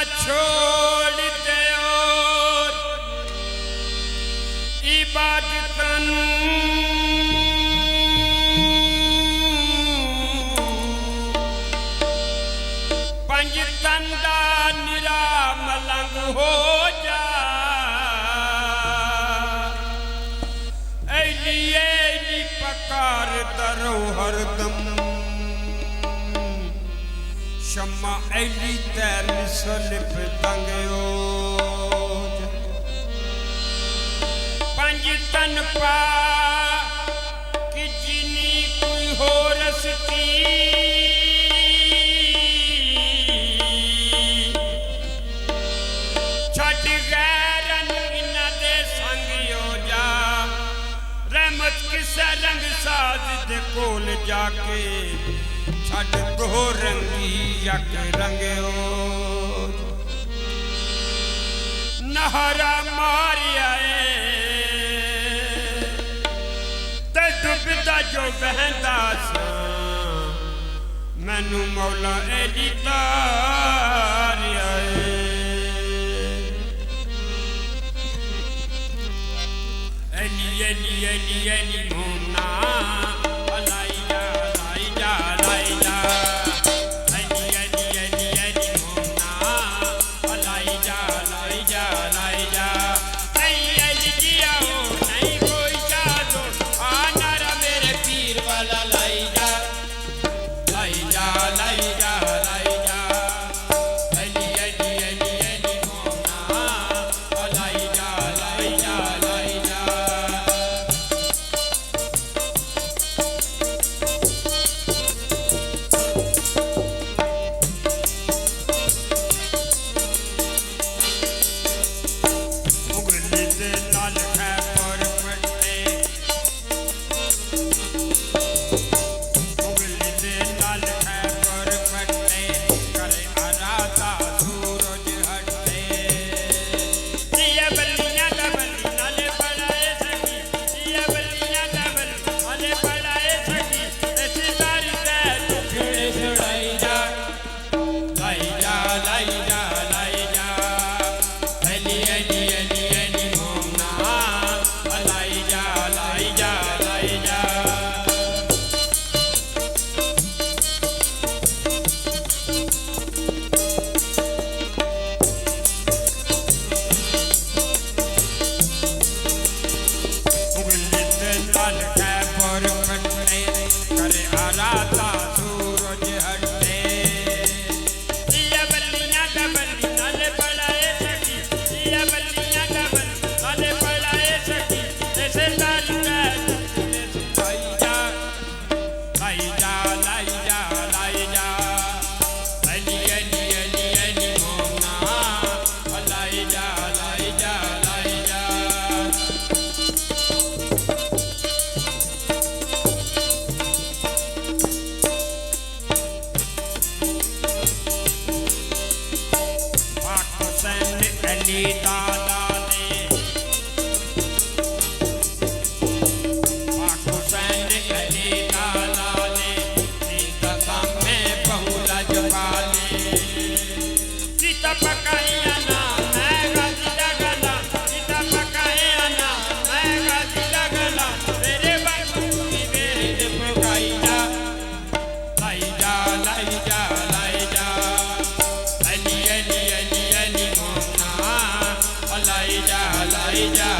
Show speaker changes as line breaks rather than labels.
छोड़ दे और इबादतन पंज तंदा निरा मलंग हो जा ऐली पकार दरो हरदम शम्मा ऐली तैर सलिप तंगयो पंज तन पा कि जिनी कोई हो रसती छड़ गैरन इना दे संगियो जा रहमत किसे रंग साज दे कोल जाके छड़ दो रंगी यक रंगयो नहरा मारिया ते डुबदा जो बहंदा सा मैनू मौला एली तारिया एली एली एली एली मोना लाई जा